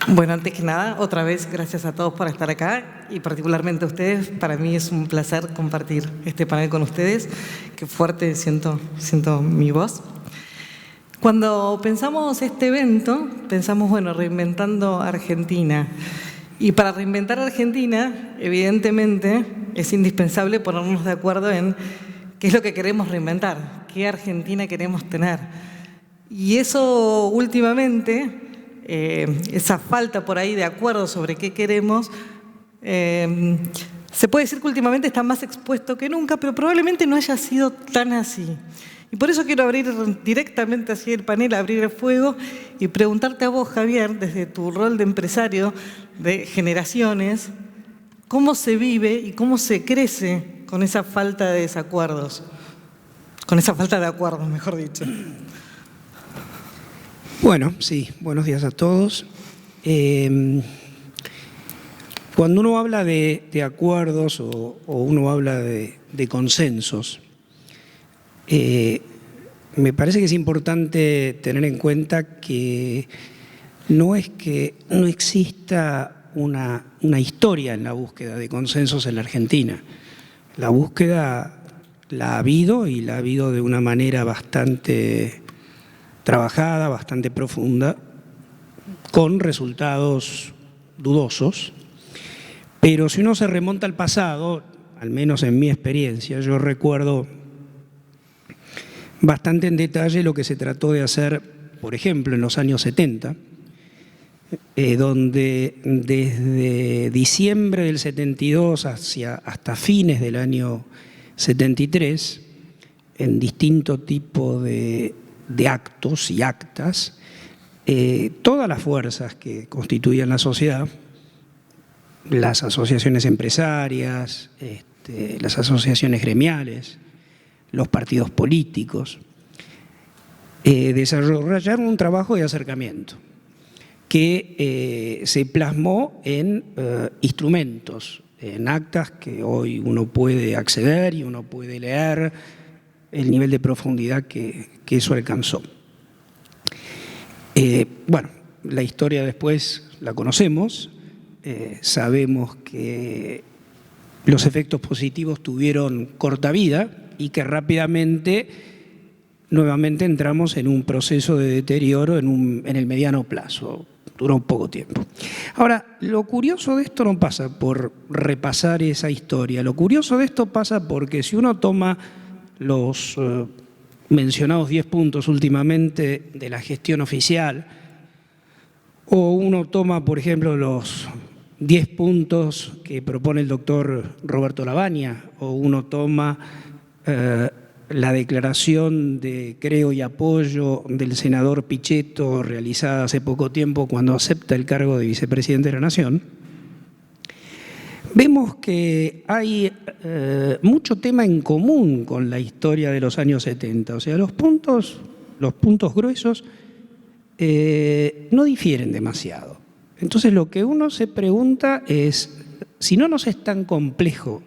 Bueno, antes que nada, otra vez, gracias a todos por estar acá y particularmente a ustedes. Para mí es un placer compartir este panel con ustedes. Qué fuerte siento mi voz. Cuando pensamos este evento, pensamos, bueno, reinventando Argentina. Y para reinventar Argentina, evidentemente, es indispensable ponernos de acuerdo en qué es lo que queremos reinventar, qué Argentina queremos tener. Y eso últimamente, esa falta por ahí de acuerdo sobre qué queremos, se puede decir que últimamente está más expuesto que nunca, pero probablemente no haya sido tan así. Y por eso quiero abrir directamente así el panel, abrir el fuego y preguntarte a vos, Javier, desde tu rol de empresario de generaciones, ¿cómo se vive y cómo se crece con esa falta de desacuerdos? Con esa falta de acuerdos, mejor dicho. Bueno, sí, buenos días a todos. Cuando uno habla de acuerdos o uno habla de consensos, me parece que es importante tener en cuenta que no es que no exista una historia en la búsqueda de consensos en la Argentina. La búsqueda la ha habido y la ha habido de una manera bastante trabajada, bastante profunda, con resultados dudosos. Pero si uno se remonta al pasado, al menos en mi experiencia, yo recuerdo bastante en detalle lo que se trató de hacer, por ejemplo, en los años 70, donde desde diciembre del 72 hasta fines del año 73, en distinto tipo de actos y actas, todas las fuerzas que constituían la sociedad, las asociaciones empresarias, las asociaciones gremiales, los partidos políticos, desarrollaron un trabajo de acercamiento que se plasmó en instrumentos, en actas que hoy uno puede acceder y uno puede leer el nivel de profundidad que eso alcanzó. Bueno, la historia después la conocemos, sabemos que los efectos positivos tuvieron corta vida y que rápidamente nuevamente entramos en un proceso de deterioro en el mediano plazo. Duró poco tiempo. Ahora, lo curioso de esto no pasa por repasar esa historia. Lo curioso de esto pasa porque si uno toma los mencionados 10 puntos últimamente de la gestión oficial, o uno toma, por ejemplo, los 10 puntos que propone el doctor Roberto Lavagna, o uno toma la declaración de creo y apoyo del senador Pichetto realizada hace poco tiempo cuando acepta el cargo de vicepresidente de la Nación, vemos que hay mucho tema en común con la historia de los años 70. O sea, los puntos gruesos no difieren demasiado. Entonces lo que uno se pregunta es, si no nos es tan complejo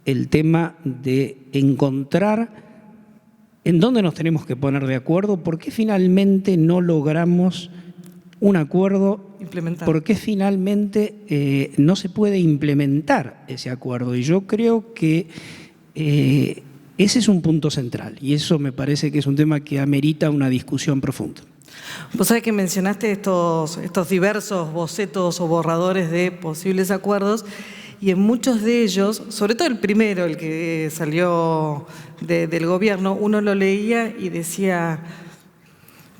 el tema de encontrar en dónde nos tenemos que poner de acuerdo, ¿por qué finalmente no logramos un acuerdo? ¿Por qué finalmente no se puede implementar ese acuerdo? Y yo creo que ese es un punto central y eso me parece que es un tema que amerita una discusión profunda. Vos sabés que mencionaste estos diversos bocetos o borradores de posibles acuerdos y en muchos de ellos, sobre todo el primero, el que salió del gobierno, uno lo leía y decía,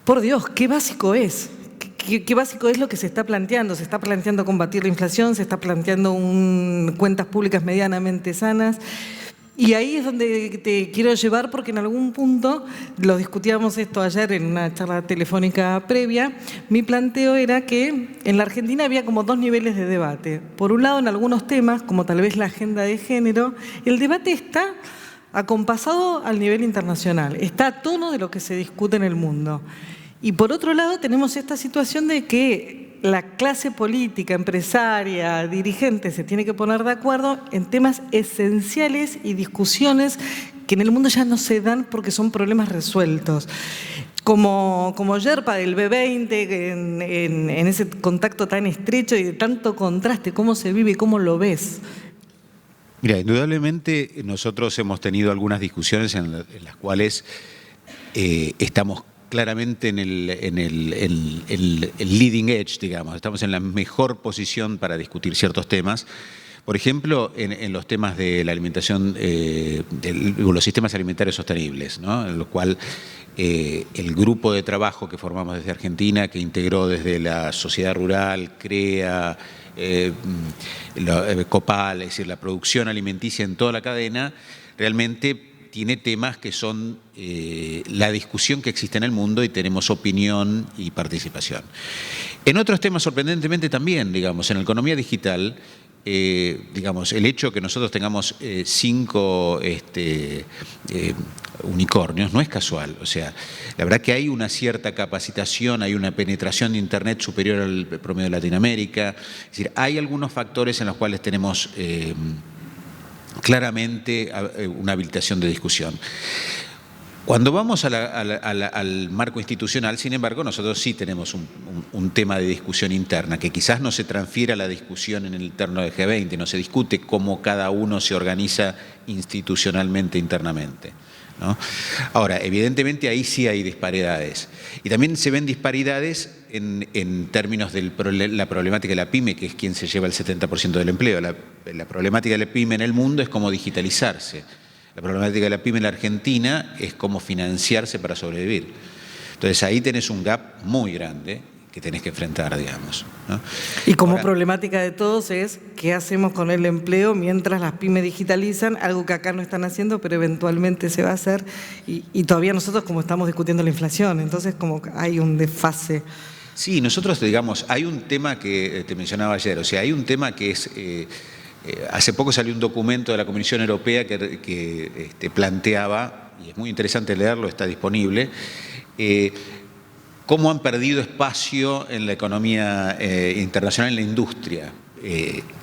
por Dios, qué básico es. Qué básico es lo que se está planteando. Se está planteando combatir la inflación, se está planteando cuentas públicas medianamente sanas. Y ahí es donde te quiero llevar porque en algún punto, lo discutíamos esto ayer en una charla telefónica previa, mi planteo era que en la Argentina había como dos niveles de debate. Por un lado, en algunos temas, como tal vez la agenda de género, el debate está acompasado al nivel internacional, está a tono de lo que se discute en el mundo. Y por otro lado tenemos esta situación de que la clase política, empresaria, dirigente se tiene que poner de acuerdo en temas esenciales y discusiones que en el mundo ya no se dan porque son problemas resueltos. Como yerpa del B20, en ese contacto tan estrecho y de tanto contraste, ¿cómo se vive y cómo lo ves? Mira, indudablemente nosotros hemos tenido algunas discusiones en las cuales estamos claramente en el leading edge, digamos, estamos en la mejor posición para discutir ciertos temas. Por ejemplo, en los temas de la alimentación, los sistemas alimentarios sostenibles, ¿no? En lo cual el grupo de trabajo que formamos desde Argentina, que integró desde la sociedad rural, CREA, COPAL, es decir, la producción alimenticia en toda la cadena, realmente tiene temas que son la discusión que existe en el mundo y tenemos opinión y participación. En otros temas, sorprendentemente también, digamos, en la economía digital, digamos, el hecho que nosotros tengamos 5 unicornios no es casual. O sea, la verdad que hay una cierta capacitación, hay una penetración de Internet superior al promedio de Latinoamérica. Es decir, hay algunos factores en los cuales tenemos claramente una habilitación de discusión. Cuando vamos al marco institucional, sin embargo, nosotros sí tenemos un tema de discusión interna, que quizás no se transfiere a la discusión en el interno del G20, no se discute cómo cada uno se organiza institucionalmente internamente, ¿no? Ahora, evidentemente ahí sí hay disparidades. Y también se ven disparidades en términos de la problemática de la pyme, que es quien se lleva el 70% del empleo. La problemática de la pyme en el mundo es cómo digitalizarse. La problemática de la pyme en la Argentina es cómo financiarse para sobrevivir. Entonces ahí tenés un gap muy grande que tenés que enfrentar, digamos, ¿no? Y como problemática de todos es qué hacemos con el empleo mientras las pymes digitalizan, algo que acá no están haciendo, pero eventualmente se va a hacer. Y todavía nosotros como estamos discutiendo la inflación, entonces como hay un desfase. Sí, nosotros, digamos, hay un tema que te mencionaba ayer, o sea, hay un tema que es... hace poco salió un documento de la Comisión Europea que planteaba, y es muy interesante leerlo, está disponible, cómo han perdido espacio en la economía internacional, en la industria,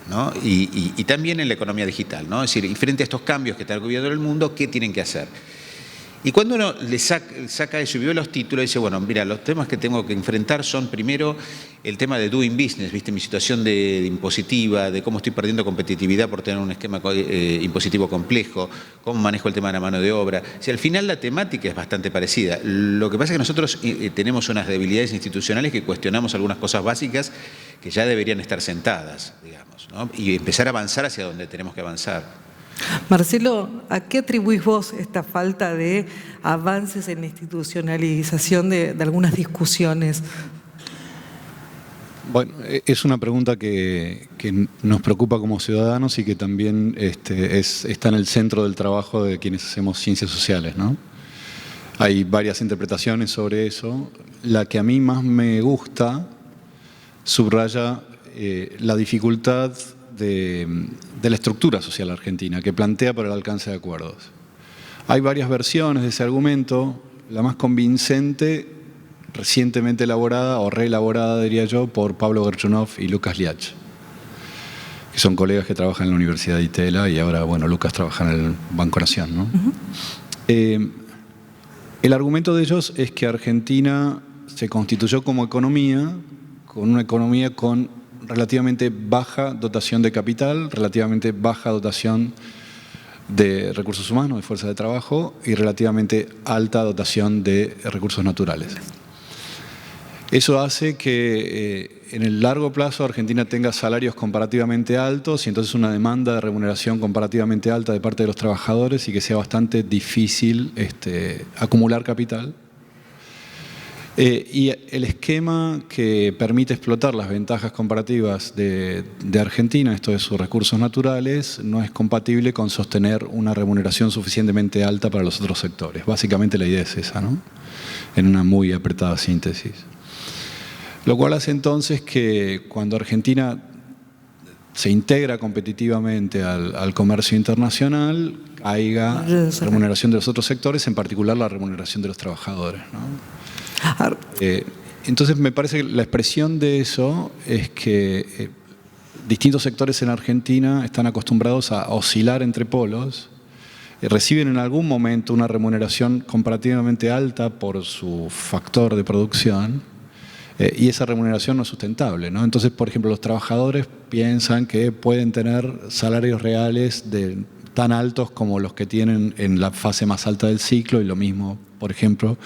¿no? Y también en la economía digital, ¿no? Es decir, y frente a estos cambios que está ocurriendo en el mundo, ¿qué tienen que hacer? Y cuando uno le saca eso y vio los títulos, dice, bueno, mira, los temas que tengo que enfrentar son primero el tema de doing business, ¿viste? Mi situación de impositiva, de cómo estoy perdiendo competitividad por tener un esquema impositivo complejo, cómo manejo el tema de la mano de obra. O sea, al final la temática es bastante parecida. Lo que pasa es que nosotros tenemos unas debilidades institucionales que cuestionamos algunas cosas básicas que ya deberían estar sentadas, digamos, ¿no? Y empezar a avanzar hacia donde tenemos que avanzar. Marcelo, ¿a qué atribuís vos esta falta de avances en la institucionalización de algunas discusiones? Bueno, es una pregunta que nos preocupa como ciudadanos y que también está en el centro del trabajo de quienes hacemos ciencias sociales, ¿no? Hay varias interpretaciones sobre eso. La que a mí más me gusta subraya la dificultad de la estructura social argentina que plantea para el alcance de acuerdos. Hay varias versiones de ese argumento. La más convincente, recientemente elaborada o reelaborada, diría yo, por Pablo Gerchunov y Lucas Liach, que son colegas que trabajan en la Universidad de Itela y ahora, bueno, Lucas trabaja en el Banco Nación, ¿no? El argumento de ellos es que Argentina se constituyó como economía, con una economía con relativamente baja dotación de capital, relativamente baja dotación de recursos humanos, de fuerza de trabajo y relativamente alta dotación de recursos naturales. Eso hace que en el largo plazo Argentina tenga salarios comparativamente altos y entonces una demanda de remuneración comparativamente alta de parte de los trabajadores y que sea bastante difícil acumular capital. Y el esquema que permite explotar las ventajas comparativas de Argentina, esto de sus recursos naturales, no es compatible con sostener una remuneración suficientemente alta para los otros sectores. Básicamente la idea es esa, ¿no? En una muy apretada síntesis. Lo cual hace entonces que cuando Argentina se integra competitivamente al comercio internacional, haya remuneración de los otros sectores, en particular la remuneración de los trabajadores, ¿no? Entonces me parece que la expresión de eso es que distintos sectores en Argentina están acostumbrados a oscilar entre polos reciben en algún momento una remuneración comparativamente alta por su factor de producción, y esa remuneración no es sustentable, ¿no? Entonces, por ejemplo, los trabajadores piensan que pueden tener salarios reales tan altos como los que tienen en la fase más alta del ciclo, y lo mismo, por ejemplo.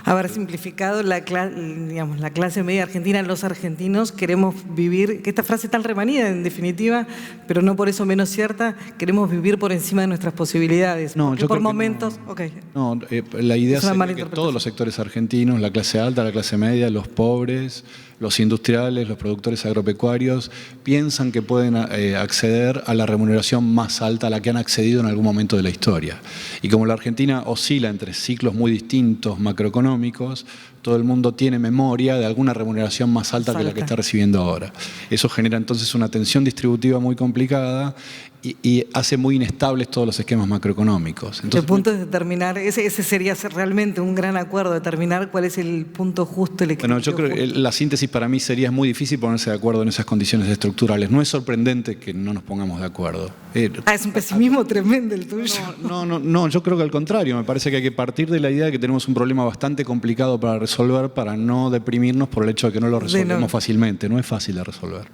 Haber simplificado la clase media argentina, los argentinos queremos vivir, que esta frase tan remanida en definitiva, pero no por eso menos cierta, queremos vivir por encima de nuestras posibilidades. No, porque yo por creo que momentos, no. okay. No, la idea Es una sería que todos los sectores argentinos, la clase alta, la clase media, los pobres, los industriales, los productores agropecuarios, piensan que pueden acceder a la remuneración más alta a la que han accedido en algún momento de la historia. Y como la Argentina oscila entre ciclos muy distintos macroeconómicos, todo el mundo tiene memoria de alguna remuneración más alta que la que está recibiendo ahora. Eso genera entonces una tensión distributiva muy complicada y hace muy inestables todos los esquemas macroeconómicos. Entonces, el punto es determinar, ese sería realmente un gran acuerdo, determinar cuál es el punto justo, el equilibrio. Bueno, yo creo que la síntesis para mí sería muy difícil ponerse de acuerdo en esas condiciones estructurales. No es sorprendente que no nos pongamos de acuerdo. Es un pesimismo tremendo el tuyo. No, yo creo que al contrario. Me parece que hay que partir de la idea de que tenemos un problema bastante complicado para resolver, para no deprimirnos por el hecho de que no lo resolvemos fácilmente. No es fácil de resolver.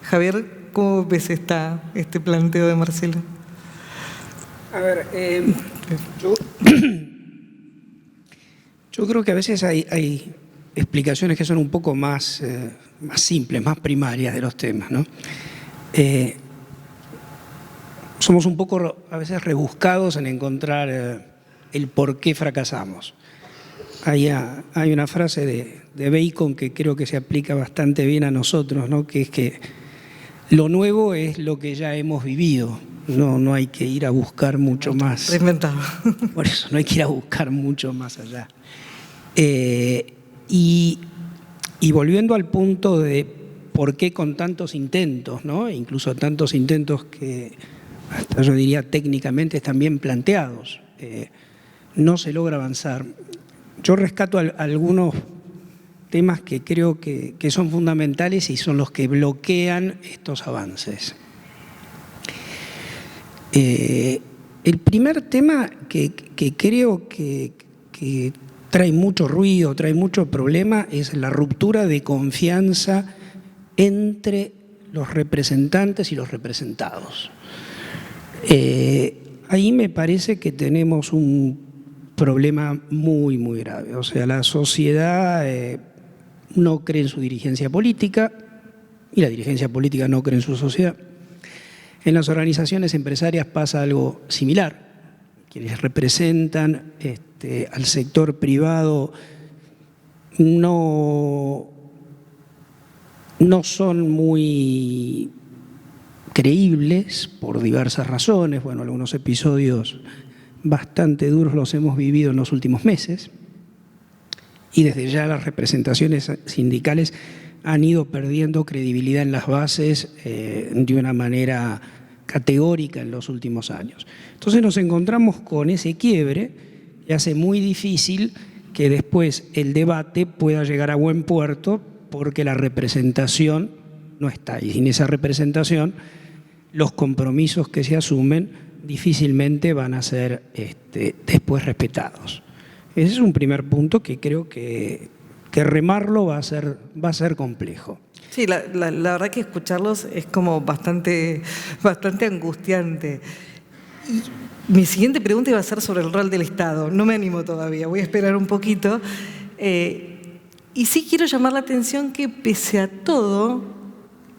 Javier, ¿cómo ves este planteo de Marcelo? A ver, yo creo que a veces hay explicaciones que son un poco más simples, más primarias de los temas, ¿no? Somos un poco a veces rebuscados en encontrar el por qué fracasamos. Hay una frase de Bacon que creo que se aplica bastante bien a nosotros, ¿no? Que es que lo nuevo es lo que ya hemos vivido. No hay que ir a buscar mucho más. Reinventado. Por eso, no hay que ir a buscar mucho más allá. Y volviendo al punto de por qué con tantos intentos, ¿no? Incluso tantos intentos que, hasta yo diría técnicamente, están bien planteados, no se logra avanzar. Yo rescato algunos temas que creo que son fundamentales y son los que bloquean estos avances. El primer tema que creo que trae mucho ruido, trae mucho problema, es la ruptura de confianza entre los representantes y los representados. Ahí me parece que tenemos un problema muy, muy grave. O sea, la sociedad no cree en su dirigencia política y la dirigencia política no cree en su sociedad. En las organizaciones empresarias pasa algo similar. Quienes representan al sector privado no son muy creíbles por diversas razones. Bueno, algunos episodios bastante duros los hemos vivido en los últimos meses. Y desde ya las representaciones sindicales han ido perdiendo credibilidad en las bases de una manera categórica en los últimos años. Entonces nos encontramos con ese quiebre y hace muy difícil que después el debate pueda llegar a buen puerto porque la representación no está. Y sin esa representación, los compromisos que se asumen difícilmente van a ser después respetados. Ese es un primer punto que creo que remarlo va a ser complejo. Sí, la verdad que escucharlos es como bastante angustiante. Y mi siguiente pregunta iba a ser sobre el rol del Estado. No me animo todavía, voy a esperar un poquito. Y sí quiero llamar la atención que pese a todo,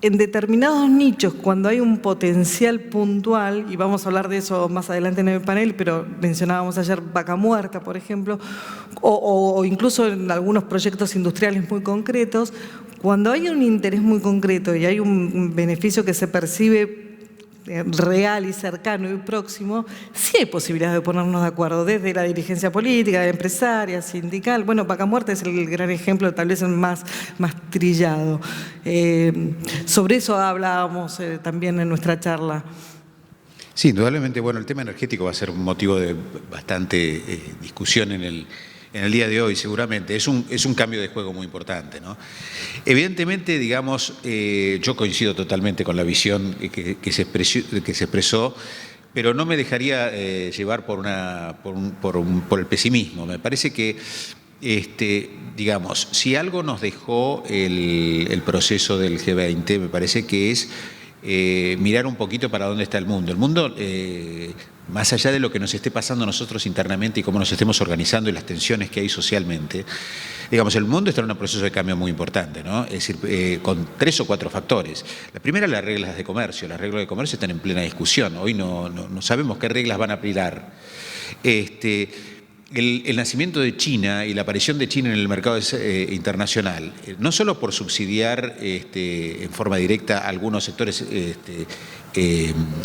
en determinados nichos, cuando hay un potencial puntual, y vamos a hablar de eso más adelante en el panel, pero mencionábamos ayer Vaca Muerta, por ejemplo, o incluso en algunos proyectos industriales muy concretos, cuando hay un interés muy concreto y hay un beneficio que se percibe real y cercano y próximo, sí hay posibilidad de ponernos de acuerdo, desde la dirigencia política, empresaria, sindical. Bueno, Vaca Muerta es el gran ejemplo, tal vez el más trillado. Sobre eso hablábamos también en nuestra charla. Sí, indudablemente, bueno, el tema energético va a ser un motivo de bastante discusión en el día de hoy, seguramente. Es un cambio de juego muy importante, ¿no? Evidentemente, digamos, yo coincido totalmente con la visión que se expresó. pero no me dejaría llevar por el pesimismo. Me parece que, digamos, si algo nos dejó el proceso del G20, me parece que es mirar un poquito para dónde está el mundo. El mundo, más allá de lo que nos esté pasando a nosotros internamente y cómo nos estemos organizando y las tensiones que hay socialmente, digamos, el mundo está en un proceso de cambio muy importante, ¿no? Es decir, con 3 o 4 factores. La primera, las reglas de comercio. Las reglas de comercio están en plena discusión. Hoy no sabemos qué reglas van a aplicar. El nacimiento de China y la aparición de China en el mercado internacional, no solo por subsidiar en forma directa algunos sectores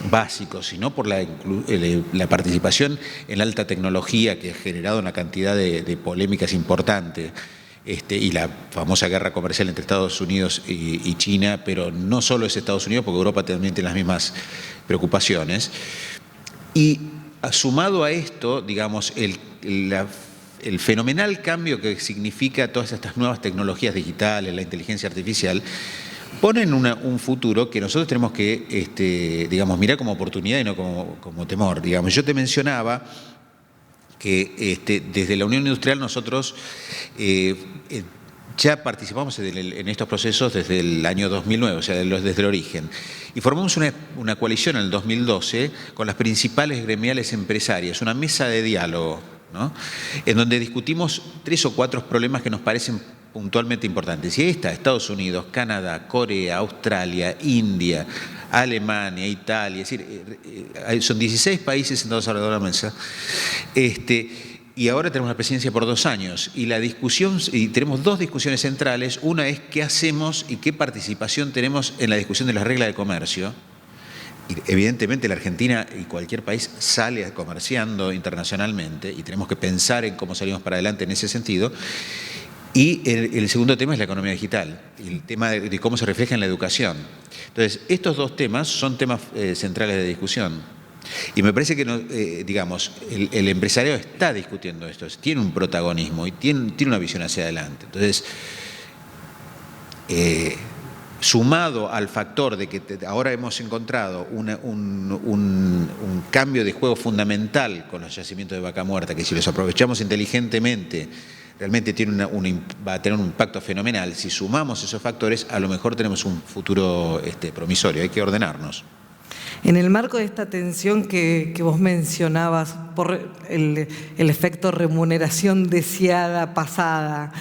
básicos, sino por la participación en la alta tecnología, que ha generado una cantidad de polémicas importantes, y la famosa guerra comercial entre Estados Unidos y China, pero no solo es Estados Unidos, porque Europa también tiene las mismas preocupaciones. Y sumado a esto, digamos, el fenomenal cambio que significa todas estas nuevas tecnologías digitales, la inteligencia artificial, ponen un futuro que nosotros tenemos que, digamos, mirar como oportunidad y no como temor. Digamos, yo te mencionaba que desde la Unión Industrial nosotros ya participamos en estos procesos desde el año 2009, o sea, desde el origen. Y formamos una coalición en el 2012 con las principales gremiales empresarias, una mesa de diálogo, ¿no? En donde discutimos 3 o 4 problemas que nos parecen puntualmente importantes. Y ahí está Estados Unidos, Canadá, Corea, Australia, India, Alemania, Italia, es decir, son 16 países sentados alrededor de la mesa. Y ahora tenemos la presidencia por 2 años. Y la discusión, y tenemos 2 discusiones centrales. Una es qué hacemos y qué participación tenemos en la discusión de las reglas de comercio. Y evidentemente la Argentina y cualquier país sale comerciando internacionalmente y tenemos que pensar en cómo salimos para adelante en ese sentido. Y el segundo tema es la economía digital, el tema de cómo se refleja en la educación. Entonces, estos 2 temas son temas centrales de discusión. Y me parece que, digamos, el empresariado está discutiendo esto, tiene un protagonismo y tiene una visión hacia adelante. Entonces, sumado al factor de que ahora hemos encontrado un cambio de juego fundamental con los yacimientos de vaca muerta, que si los aprovechamos inteligentemente, realmente va a tener un impacto fenomenal. Si sumamos esos factores, a lo mejor tenemos un futuro promisorio. Hay que ordenarnos. En el marco de esta tensión que vos mencionabas por el efecto remuneración deseada pasada,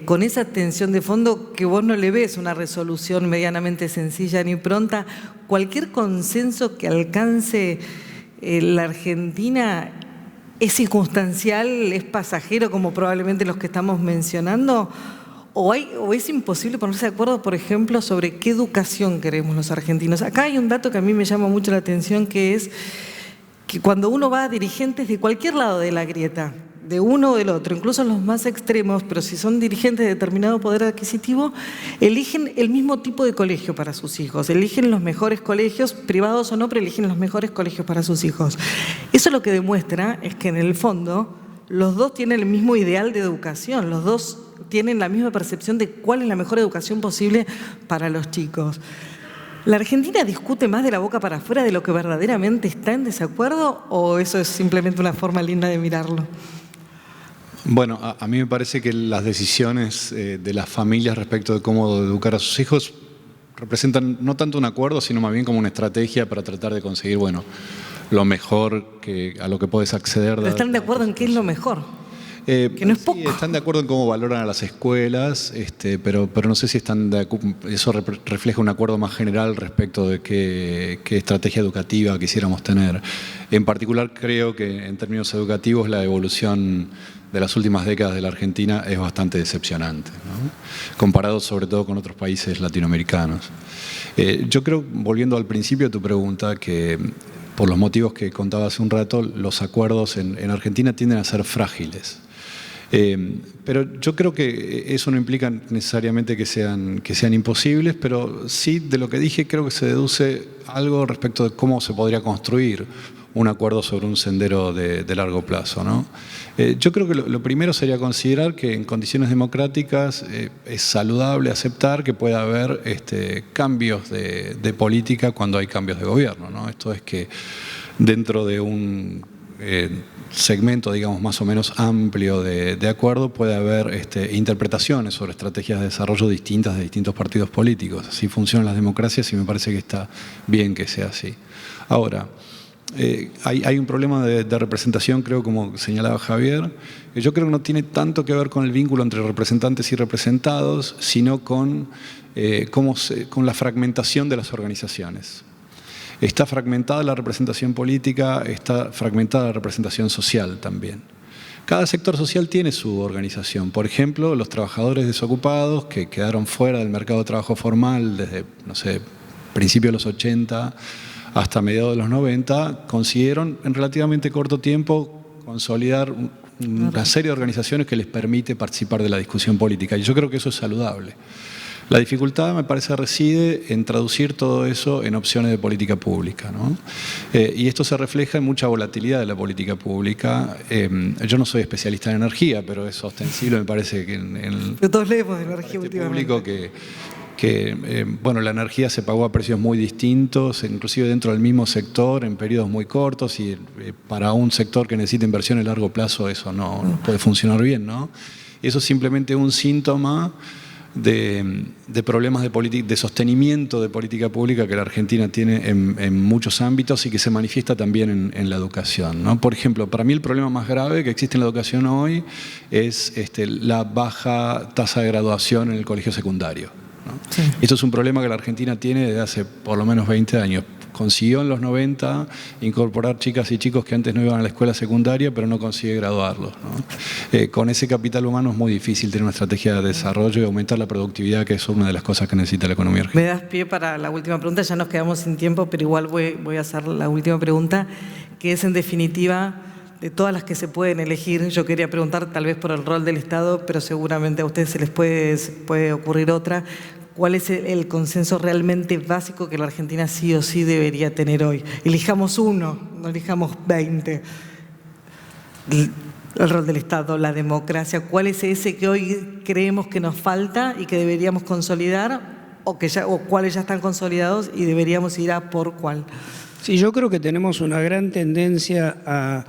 con esa tensión de fondo que vos no le ves una resolución medianamente sencilla ni pronta, cualquier consenso que alcance la Argentina es circunstancial, es pasajero, como probablemente los que estamos mencionando, o es imposible ponerse de acuerdo, por ejemplo, sobre qué educación queremos los argentinos. Acá hay un dato que a mí me llama mucho la atención, que es que cuando uno va a dirigentes de cualquier lado de la grieta, de uno o del otro, incluso los más extremos, pero si son dirigentes de determinado poder adquisitivo, eligen el mismo tipo de colegio para sus hijos, eligen los mejores colegios, privados o no, pero eligen los mejores colegios para sus hijos. Eso lo que demuestra es que en el fondo los 2 tienen el mismo ideal de educación, los 2 tienen la misma percepción de cuál es la mejor educación posible para los chicos. ¿La Argentina discute más de la boca para afuera de lo que verdaderamente está en desacuerdo o eso es simplemente una forma linda de mirarlo? Bueno, a mí me parece que las decisiones de las familias respecto de cómo educar a sus hijos representan no tanto un acuerdo, sino más bien como una estrategia para tratar de conseguir, bueno, lo mejor a lo que puedes acceder. ¿Pero están de acuerdo en qué es lo mejor? Que no es poco. Sí, están de acuerdo en cómo valoran a las escuelas, pero no sé si están eso refleja un acuerdo más general respecto de qué estrategia educativa quisiéramos tener. En particular, creo que en términos educativos la evolución de las últimas décadas de la Argentina es bastante decepcionante, ¿no? Comparado sobre todo con otros países latinoamericanos. Yo creo, volviendo al principio de tu pregunta, que por los motivos que contaba hace un rato, los acuerdos en Argentina tienden a ser frágiles. Pero yo creo que eso no implica necesariamente que sean imposibles, pero sí de lo que dije creo que se deduce algo respecto de cómo se podría construir un acuerdo sobre un sendero de largo plazo, ¿no? Yo creo que lo primero sería considerar que en condiciones democráticas es saludable aceptar que pueda haber cambios de política cuando hay cambios de gobierno, ¿no? Esto es que dentro de un segmento, digamos, más o menos amplio de acuerdo, puede haber interpretaciones sobre estrategias de desarrollo distintas de distintos partidos políticos. Así funcionan las democracias y me parece que está bien que sea así. Ahora, hay un problema de representación, creo, como señalaba Javier, que yo creo que no tiene tanto que ver con el vínculo entre representantes y representados, sino con la fragmentación de las organizaciones. Está fragmentada la representación política, está fragmentada la representación social también. Cada sector social tiene su organización. Por ejemplo, los trabajadores desocupados que quedaron fuera del mercado de trabajo formal desde, no sé, principios de los 80 hasta mediados de los 90, consiguieron en relativamente corto tiempo consolidar una serie de organizaciones que les permite participar de la discusión política. Y yo creo que eso es saludable. La dificultad, me parece, reside en traducir todo eso en opciones de política pública, ¿no? Y esto se refleja en mucha volatilidad de la política pública. Yo no soy especialista en energía, pero es ostensible, me parece, que en el todos leemos de energía últimamente. Público bueno, la energía se pagó a precios muy distintos, inclusive dentro del mismo sector, en periodos muy cortos, y para un sector que necesita inversión a largo plazo eso no puede funcionar bien, ¿no? Y eso es simplemente un síntoma de problemas de sostenimiento de política pública que la Argentina tiene en muchos ámbitos y que se manifiesta también en la educación, ¿no? Por ejemplo, para mí el problema más grave que existe en la educación hoy es la baja tasa de graduación en el colegio secundario, ¿no? Sí. Esto es un problema que la Argentina tiene desde hace por lo menos 20 años. Consiguió en los 90 incorporar chicas y chicos que antes no iban a la escuela secundaria, pero no consigue graduarlos, ¿no? Con ese capital humano es muy difícil tener una estrategia de desarrollo y aumentar la productividad, que es una de las cosas que necesita la economía argentina. Me das pie para la última pregunta, ya nos quedamos sin tiempo, pero igual voy a hacer la última pregunta, que es en definitiva, de todas las que se pueden elegir, yo quería preguntar tal vez por el rol del Estado, pero seguramente a ustedes se les puede ocurrir otra. ¿Cuál es el consenso realmente básico que la Argentina sí o sí debería tener hoy? Elijamos uno, no elijamos 20. El rol del Estado, la democracia, ¿cuál es ese que hoy creemos que nos falta y que deberíamos consolidar o cuáles ya están consolidados y deberíamos ir a por cuál? Sí, yo creo que tenemos una gran tendencia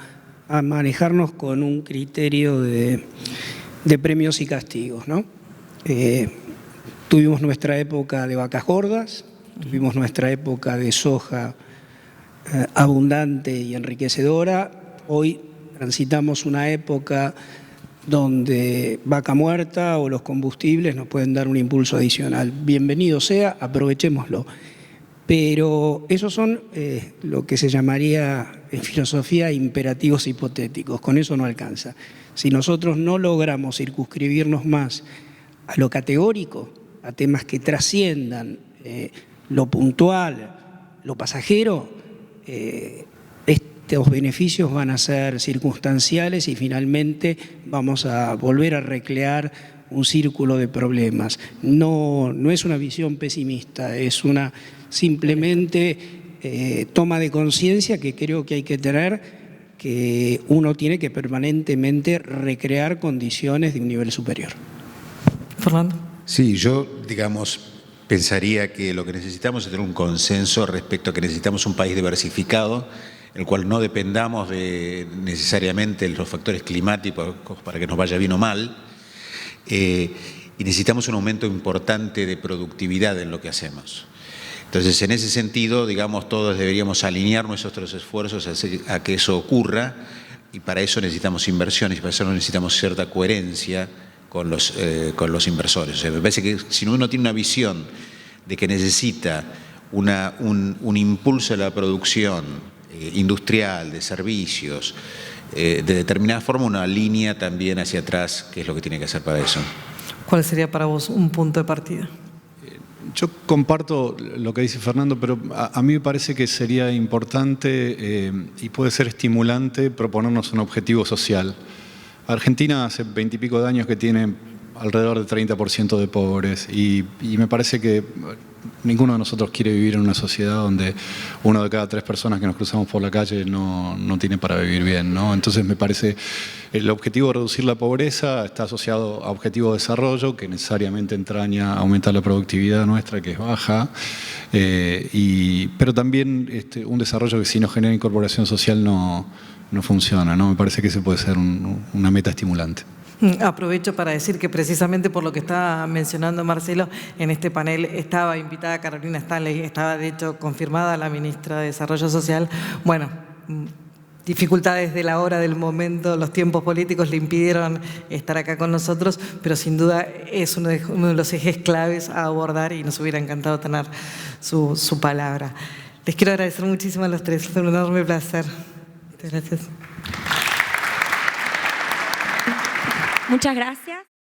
a manejarnos con un criterio de premios y castigos, ¿no? Tuvimos nuestra época de vacas gordas, tuvimos nuestra época de soja abundante y enriquecedora. Hoy transitamos una época donde vaca muerta o los combustibles nos pueden dar un impulso adicional. Bienvenido sea, aprovechémoslo. Pero esos son lo que se llamaría en filosofía imperativos hipotéticos. Con eso no alcanza. Si nosotros no logramos circunscribirnos más a lo categórico, a temas que trasciendan lo puntual, lo pasajero, estos beneficios van a ser circunstanciales y finalmente vamos a volver a recrear un círculo de problemas. No es una visión pesimista, es una simplemente toma de conciencia que creo que hay que tener, que uno tiene que permanentemente recrear condiciones de un nivel superior. Fernando. Sí, yo, digamos, pensaría que lo que necesitamos es tener un consenso respecto a que necesitamos un país diversificado, en el cual no dependamos de necesariamente los factores climáticos para que nos vaya bien o mal, y necesitamos un aumento importante de productividad en lo que hacemos. Entonces, en ese sentido, digamos, todos deberíamos alinear nuestros esfuerzos a que eso ocurra, y para eso necesitamos inversiones, y para eso necesitamos cierta coherencia con los inversores. O sea, me parece que si uno tiene una visión de que necesita un impulso a la producción industrial, de servicios, de determinada forma, una línea también hacia atrás, que es lo que tiene que hacer para eso. ¿Cuál sería para vos un punto de partida? Yo comparto lo que dice Fernando, pero a mí me parece que sería importante y puede ser estimulante proponernos un objetivo social. Argentina hace 20 y pico de años que tiene alrededor del 30% de pobres y me parece que ninguno de nosotros quiere vivir en una sociedad donde 1 de cada 3 personas que nos cruzamos por la calle no tiene para vivir bien, ¿no? Entonces me parece el objetivo de reducir la pobreza está asociado a objetivo de desarrollo que necesariamente entraña aumentar la productividad nuestra que es baja, pero también un desarrollo que si no genera incorporación social no funciona, ¿no? Me parece que ese puede ser una meta estimulante. Aprovecho para decir que precisamente por lo que estaba mencionando Marcelo, en este panel estaba invitada Carolina Stanley, estaba de hecho confirmada la ministra de Desarrollo Social. Bueno, dificultades de la hora, del momento, los tiempos políticos le impidieron estar acá con nosotros, pero sin duda es uno de los ejes claves a abordar y nos hubiera encantado tener su palabra. Les quiero agradecer muchísimo a los tres, fue un enorme placer. Muchas gracias. Muchas gracias.